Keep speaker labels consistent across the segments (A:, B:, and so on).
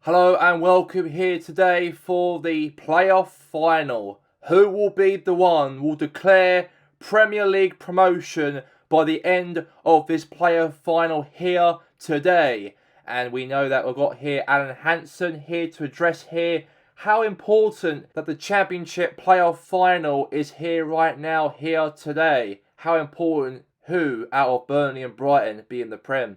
A: Hello and welcome here today for the playoff final. Who will be the one who will declare Premier League promotion by the end of this playoff final here today? And we know that we've got here Alan Hansen here to address here how important that the Championship playoff final is here right now, here today. How important who out of Burnley and Brighton be in the Prem.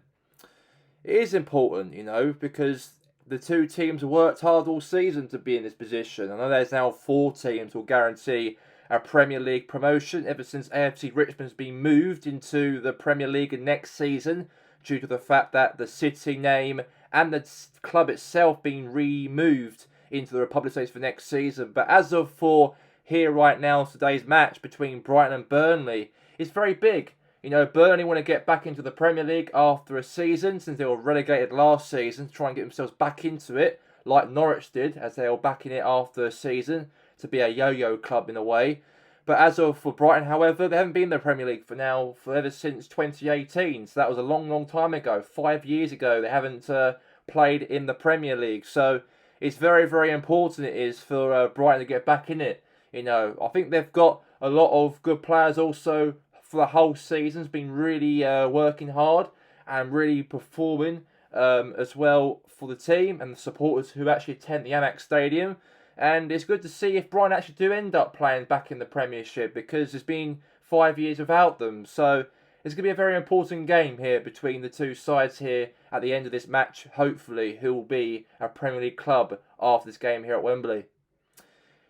A: It is important, because the two teams have worked hard all season to be in this position. I know there's now 4 teams who will guarantee a Premier League promotion ever since AFC Richmond's been moved into the Premier League next season due to the fact that the city name and the club itself being removed into the Republic States for next season. But as of for here right now, today's match between Brighton and Burnley is very big. Burnley want to get back into the Premier League after a season since they were relegated last season to try and get themselves back into it, like Norwich did, as they were back in it after a season to be a yo-yo club in a way. But as of for Brighton, however, they haven't been in the Premier League for ever since 2018. So that was a long, long time ago. 5 years ago, they haven't played in the Premier League. So it's very, very important it is for Brighton to get back in it. I think they've got a lot of good players also for the whole season. Has been really working hard and really performing as well for the team and the supporters who actually attend the Amex Stadium. And it's good to see if Brighton actually do end up playing back in the Premiership, because it's been 5 years without them. So it's going to be a very important game here between the two sides here at the end of this match. Hopefully, who will be a Premier League club after this game here at Wembley.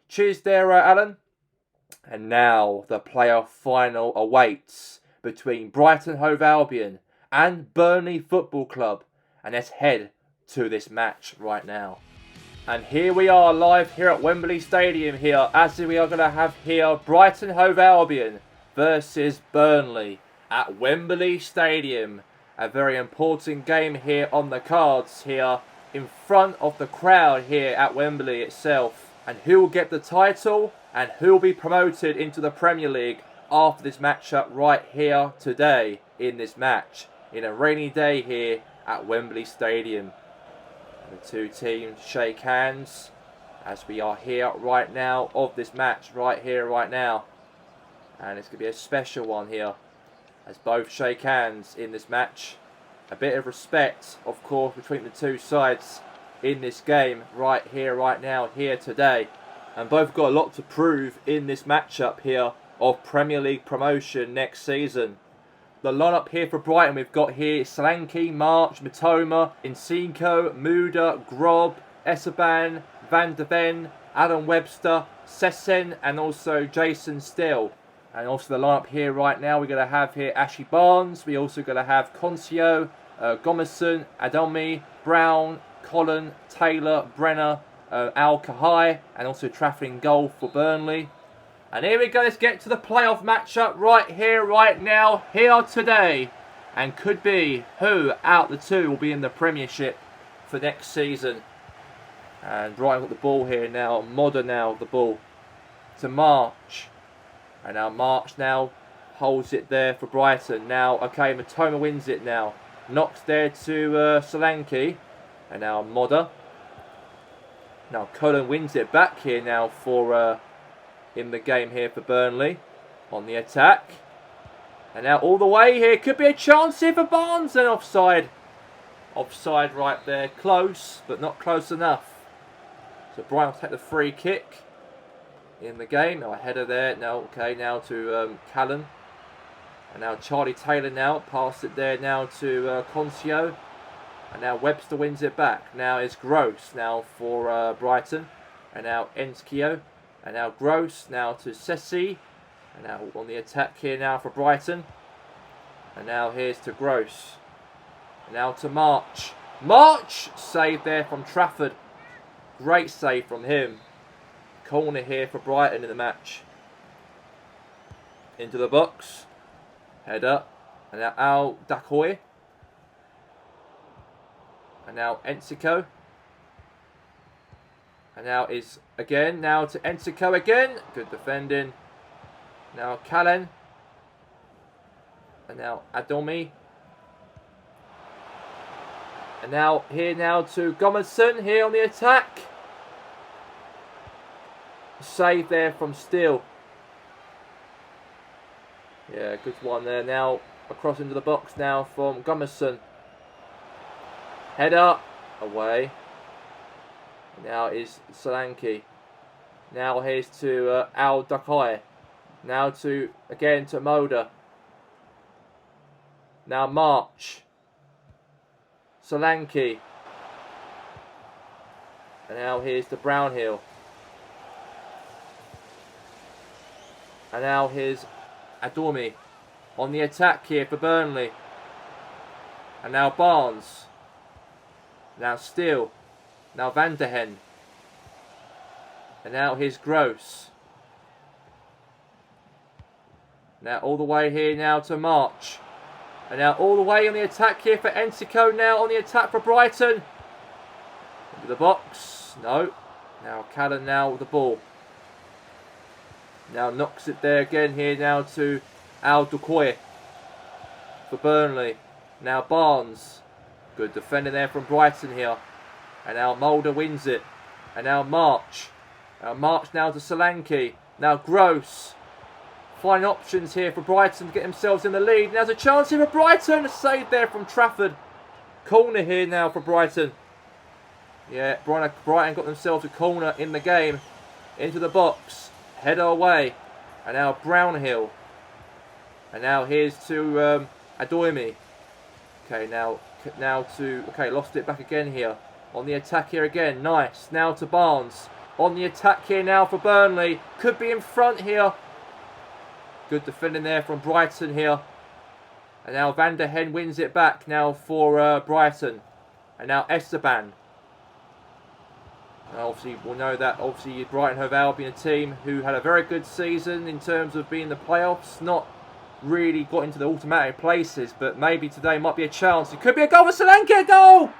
A: Cheers there, Alan. And now the playoff final awaits between Brighton Hove Albion and Burnley Football Club. And let's head to this match right now. And here we are live here at Wembley Stadium here, as we are going to have here Brighton Hove Albion versus Burnley at Wembley Stadium. A very important game here on the cards here in front of the crowd here at Wembley itself. And who will get the title and who will be promoted into the Premier League after this matchup right here today in this match. In a rainy day here at Wembley Stadium. And the two teams shake hands as we are here right now of this match right here right now. And it's going to be a special one here as both shake hands in this match. A bit of respect, of course, between the two sides in this game right here, right now, here today. And both got a lot to prove in this matchup here of Premier League promotion next season. The lineup here for Brighton, we've got here Solanke, March, Mitoma, Insinko, Muda, Grob, Esteban, Van de Ven, Alan Webster, Sesen, and also Jason Still. And also the lineup here right now, we're going to have here Ashley Barnes. We're also going to have Concio, Gomerson, Adomi, Brown, Colin, Taylor, Brenner, Al Kahai, and also Trafford in goal for Burnley. And here we go, let's get to the playoff matchup right here, right now, here today. And could be who out the two will be in the Premiership for next season. And Brighton got the ball here now, Modder now the ball to March. And now March now holds it there for Brighton. Now, okay, Mitoma wins it now. Knocks there to Solanke. And now Modder. Now Colin wins it back here now for in the game here for Burnley on the attack. And now all the way here, could be a chance here for Barnes, and offside. Offside right there, close but not close enough. So Brian will take the free kick in the game. Now a header there, now okay, now to Callan. And now Charlie Taylor now, pass it there now to Concio. And now Webster wins it back. Now it's Gross now for Brighton. And now Enskio. And now Gross now to Sessi. And now on the attack here now for Brighton. And now here's to Gross. And now to March. March! Save there from Trafford. Great save from him. Corner here for Brighton in the match. Into the box. Header. And now Al Dakoy. And now Ensico. And now is again, now to Ensico again. Good defending. Now Callen. And now Adomi. And now here now to Gomerson here on the attack. Save there from Steele. Yeah, good one there. Now across into the box now from Gomerson. Header away. Now is Solanke. Now here's to Al Dakai. Now to again to Moda. Now March. Solanke. And now here's to Brownhill. And now here's Adormi on the attack here for Burnley. And now Barnes. Now Steele. Now Van der Hen. And now here's Gross. Now all the way here now to March. And now all the way on the attack here for Entico now on the attack for Brighton. Into the box. No. Now Callan now with the ball. Now knocks it there again here now to Al Dukoye for Burnley. Now Barnes. Good defending there from Brighton here. And now Mulder wins it. And now March. Now March now to Solanke. Now Gross. Fine options here for Brighton to get themselves in the lead. Now there's a chance here for Brighton. A save there from Trafford. Corner here now for Brighton. Yeah, Brighton got themselves a corner in the game. Into the box. Header away. And now Brownhill. And now here's to Adoimi. Okay, now to... Okay, lost it back again here. On the attack here again. Nice. Now to Barnes. On the attack here now for Burnley. Could be in front here. Good defending there from Brighton here. And now Van der Hen wins it back now for Brighton. And now Esteban. And obviously, we'll know that obviously Brighton Hove Albion, a team who had a very good season in terms of being in the playoffs. Not really got into the automatic places, but maybe today might be a chance. It could be a goal for Solanke, a goal!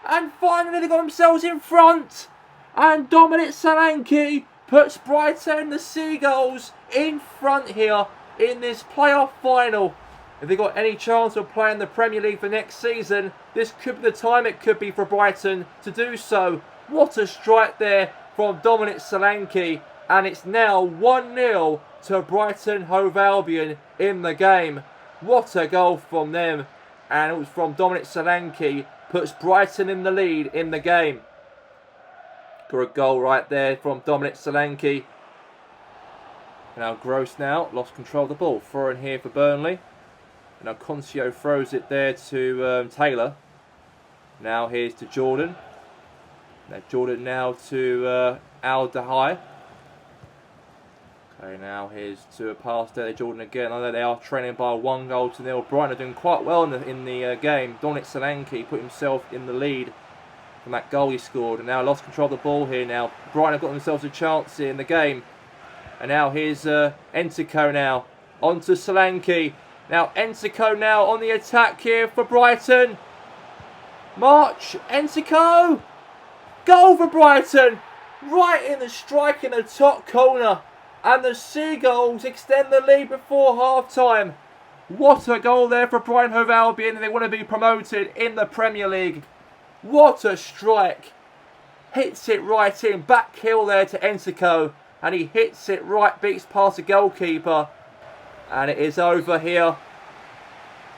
A: And finally they got themselves in front. And Dominic Solanke puts Brighton, the Seagulls, in front here in this playoff final. If they got any chance of playing the Premier League for next season, this could be the time it could be for Brighton to do so. What a strike there from Dominic Solanke. And it's now 1-0 to Brighton Hove Albion in the game. What a goal from them. And it was from Dominic Solanke. Puts Brighton in the lead in the game. Got a goal right there from Dominic Solanke. Now Gross now lost control of the ball. Throw in here for Burnley. Now Concio throws it there to Taylor. Now here's to Jordan. Now Jordan now to Al Dahai. Okay, now here's to a pass there to Jordan again. I know they are trailing by 1-0. Brighton are doing quite well in the game. Dominic Solanke put himself in the lead from that goal he scored. And now lost control of the ball here now. Brighton have got themselves a chance here in the game. And now here's Entico now. On to Solanke. Now Entico now on the attack here for Brighton. March. Entico. Goal for Brighton. Right in the strike in the top corner. And the Seagulls extend the lead before half-time. What a goal there for Brighton Hove Albion. They want to be promoted in the Premier League. What a strike. Hits it right in. Back heel there to Entico. And he hits it right. Beats past the goalkeeper. And it is over here.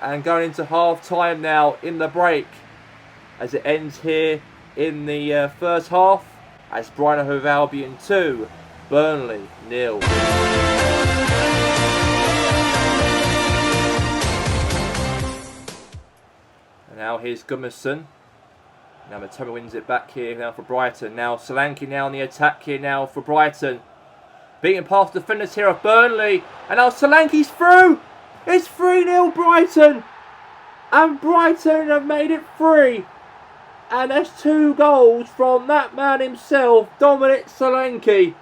A: And going into half-time now in the break. As it ends here in the first half. As Brighton Hove Albion 2. Burnley 0. And now here's Gummerson. Now Matoma wins it back here now for Brighton. Now Solanke now on the attack here now for Brighton. Beating past defenders here of Burnley. And now Solanke's through. It's 3-0 Brighton. And Brighton have made it 3. And that's 2 goals from that man himself, Dominic Solanke.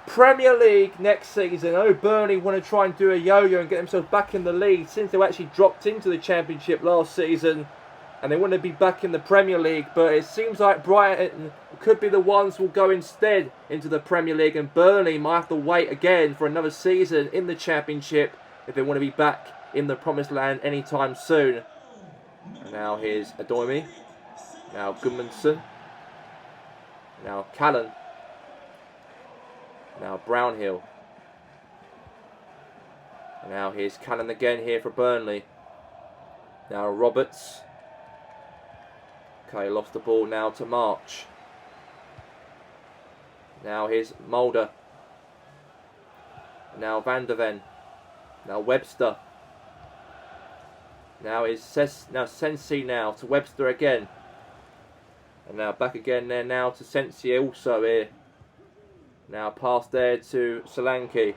A: Premier League next season. I know Burnley want to try and do a yo-yo and get themselves back in the league since they actually dropped into the Championship last season. And they want to be back in the Premier League. But it seems like Brighton could be the ones who will go instead into the Premier League. And Burnley might have to wait again for another season in the Championship if they want to be back in the Promised Land anytime soon. And now here's Adoimi. Now Goodmanson. Now Callan. Now Brownhill. Now here's Callan again here for Burnley. Now Roberts. Okay, lost the ball now to March. Now here's Mulder. Now Van der Ven. Now Webster. Now is Sensi now to Webster again. And now back again there now to Sensi also here. Now pass there to Solanke.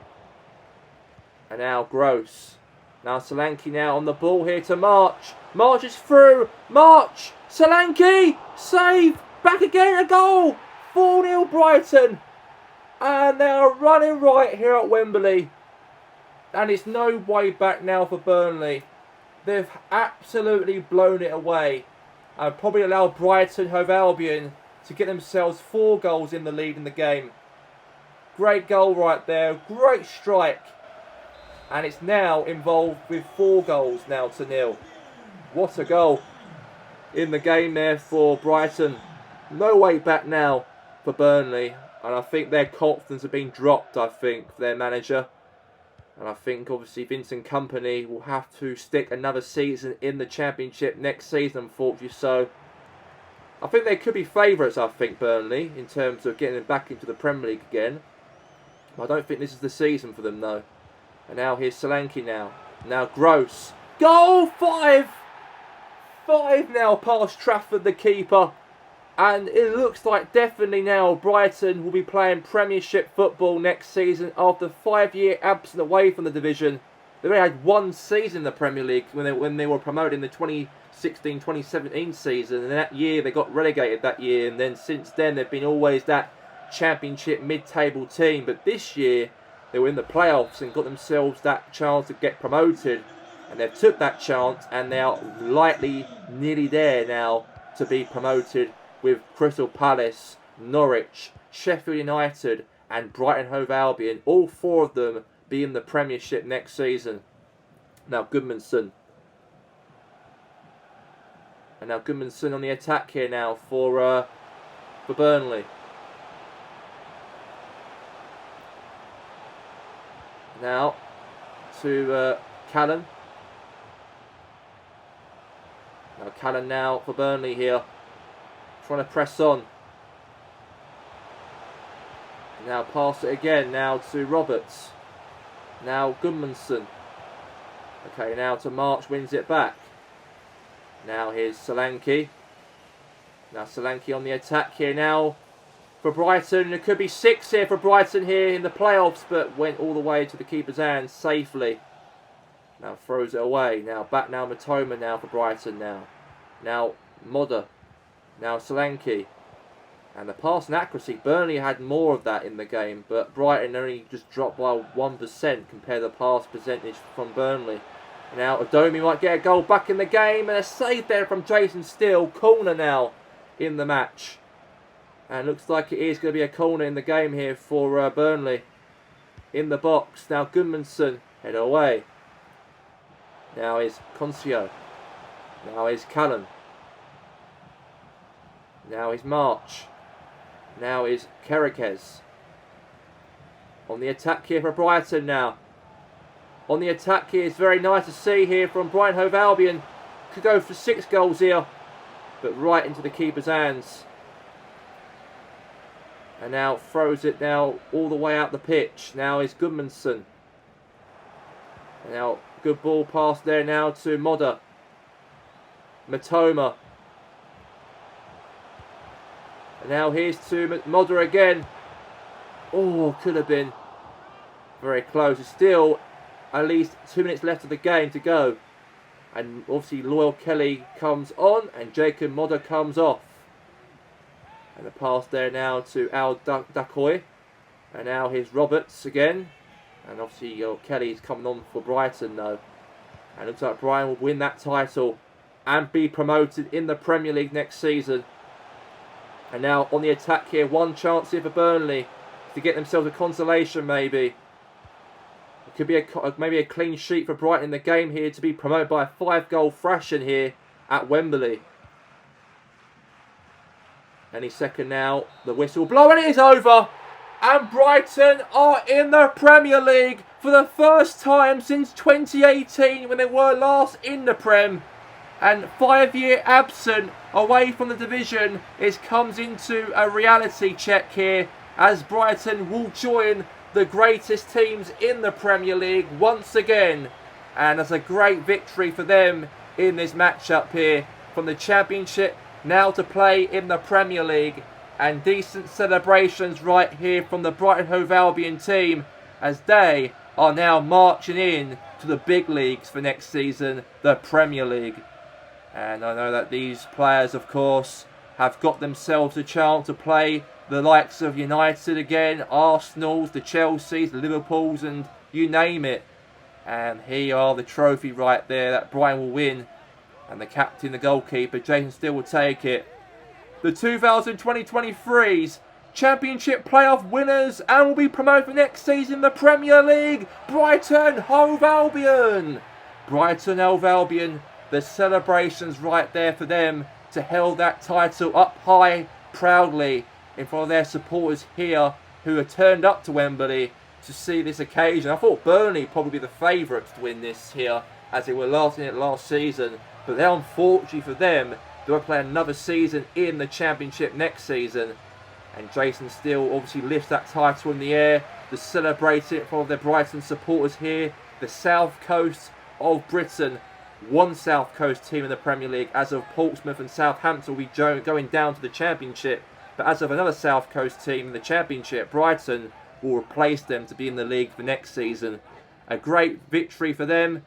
A: And now Gross. Now Solanke now on the ball here to March. March is through. March! Solanke! Save! Back again, a goal! 4-0 Brighton. And they are running right here at Wembley. And it's no way back now for Burnley. They've absolutely blown it away. And probably allowed Brighton Hove Albion to get themselves 4 goals in the lead in the game. Great goal right there. Great strike. And it's now involved with 4 goals now to 0. What a goal in the game there for Brighton. No way back now for Burnley. And I think their confidence has been dropped, I think, for their manager. And I think, obviously, Vincent Kompany will have to stick another season in the Championship next season, unfortunately. So, I think they could be favourites, I think, Burnley, in terms of getting them back into the Premier League again. I don't think this is the season for them, though. And now here's Solanke now. Now Gross. Goal! 5! 5 now past Trafford, the keeper. And it looks like definitely now Brighton will be playing Premiership football next season after 5-year absence away from the division. They only had 1 season in the Premier League when they were promoted in the 2016-2017 season. And that year they got relegated that year. And then since then they've been always that Championship mid-table team. But this year they were in the playoffs and got themselves that chance to get promoted. And they've took that chance and they are lightly nearly there now to be promoted, with Crystal Palace, Norwich, Sheffield United and Brighton Hove Albion, all 4 of them be in the Premiership next season. Now Goodmanson. And now Goodmanson on the attack here now for Burnley. Now to Callan. Now Callan now for Burnley here. Trying to press on. Now pass it again. Now to Roberts. Now Goodmanson. Okay, now to March, wins it back. Now here's Solanke. Now Solanke on the attack here now for Brighton. It could be 6 here for Brighton here in the playoffs, but went all the way to the keeper's hands safely. Now throws it away. Now back now Matoma now for Brighton now. Now Modder. Now Solanke. And the pass and accuracy, Burnley had more of that in the game, but Brighton only just dropped by 1% compared to the pass percentage from Burnley. Now Adomi might get a goal back in the game, and a save there from Jason Steele. Corner now in the match. And looks like it is going to be a corner in the game here for Burnley. In the box. Now Goodmanson, head away. Now is Concio. Now is Callan. Now is March. Now is Kerekes. On the attack here for Brighton now. On the attack here, it's very nice to see here from Brighton Hove Albion. Could go for 6 goals here, but right into the keeper's hands. And now throws it now all the way out the pitch. Now is Goodmanson. And now good ball pass there now to Modder. Matoma. And now here's to Modder again. Oh, could have been very close. It's still at least 2 minutes left of the game to go. And obviously Loyal Kelly comes on and Jacob Modder comes off. And the pass there now to Al Dakoy. And now here's Roberts again. And obviously Kelly's coming on for Brighton though. And looks like Brighton will win that title and be promoted in the Premier League next season. And now on the attack here, 1 chance here for Burnley to get themselves a consolation maybe. It could be maybe a clean sheet for Brighton in the game here to be promoted by a 5-goal thrashing here at Wembley. Any second now, the whistle blow, and it is over. And Brighton are in the Premier League for the first time since 2018, when they were last in the Prem. And 5-year absent away from the division, it comes into a reality check here, as Brighton will join the greatest teams in the Premier League once again. And that's a great victory for them in this matchup here, from the Championship now to play in the Premier League. And decent celebrations right here from the Brighton Hove Albion team, as they are now marching in to the big leagues for next season, the Premier League. And I know that these players, of course, have got themselves a chance to play the likes of United again, Arsenal's, the Chelsea's, the Liverpool's, and you name it. And here are the trophy right there that Brighton will win. And the captain, the goalkeeper, Jason Steele, will take it. The 2020-2023's Championship playoff winners and will be promoted for next season, the Premier League, Brighton Hove Albion. Brighton Hove Albion, the celebrations right there for them to hold that title up high proudly in front of their supporters here, who have turned up to Wembley to see this occasion. I thought Burnley probably be the favourites to win this here, as they were last in it last season, but then unfortunately for them, they will play another season in the Championship next season. And Jason Steele obviously lifts that title in the air to celebrate it for their Brighton supporters here. The South Coast of Britain, one South Coast team in the Premier League, as of Portsmouth and Southampton will be going down to the Championship. But as of another South Coast team in the Championship, Brighton will replace them to be in the league for next season. A great victory for them.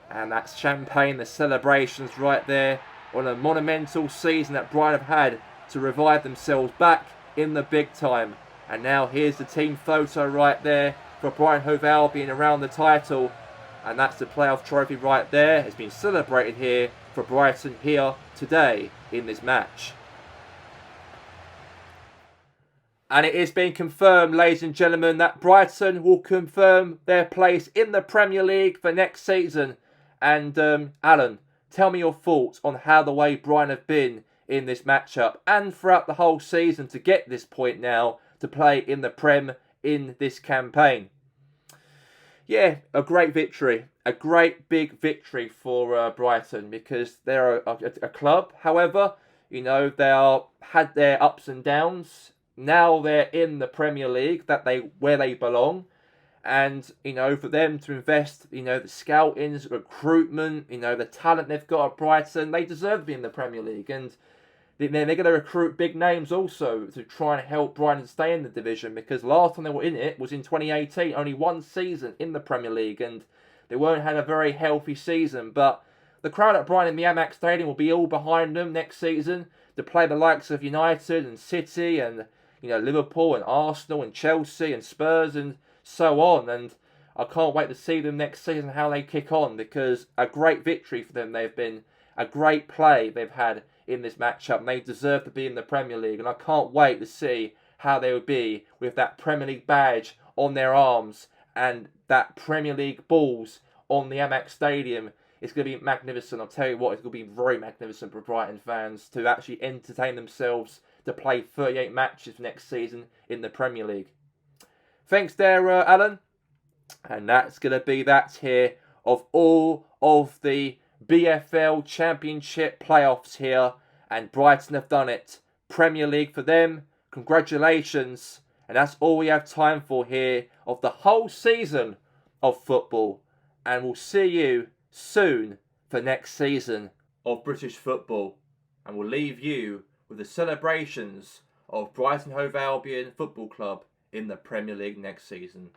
A: And that's champagne, the celebrations right there on a monumental season that Brighton have had to revive themselves back in the big time. And now here's the team photo right there for Brighton Hove Albion around the title. And that's the playoff trophy right there. It's been celebrated here for Brighton here today in this match. And it is being confirmed, ladies and gentlemen, that Brighton will confirm their place in the Premier League for next season. And Alan, tell me your thoughts on how the way Brighton have been in this matchup and throughout the whole season to get this point now to play in the Prem in this campaign. Yeah, a great victory. A great big victory for Brighton, because they're a club. However, you know, they had their ups and downs. Now they're in the Premier League, where they belong. And, you know, for them to invest, you know, the scoutings, recruitment, you know, the talent they've got at Brighton, they deserve to be in the Premier League. And they're going to recruit big names also to try and help Brighton stay in the division, because last time they were in it was in 2018, only one season in the Premier League, and they weren't had a very healthy season. But the crowd at Brighton in the Amex Stadium will be all behind them next season to play the likes of United and City and, you know, Liverpool and Arsenal and Chelsea and Spurs and so on. And I can't wait to see them next season, how they kick on, because a great victory for them. They've been a great play they've had in this matchup, and they deserve to be in the Premier League. And I can't wait to see how they would be with that Premier League badge on their arms and that Premier League balls on the Amex Stadium. It's going to be magnificent. I'll tell you what, it's going to be very magnificent for Brighton fans to actually entertain themselves to play 38 matches next season in the Premier League. Thanks there, Alan. And that's going to be that here of all of the BFL Championship playoffs here. And Brighton have done it. Premier League for them. Congratulations. And that's all we have time for here of the whole season of football. And we'll see you soon for next season of British football. And we'll leave you with the celebrations of Brighton Hove Albion Football Club in the Premier League next season.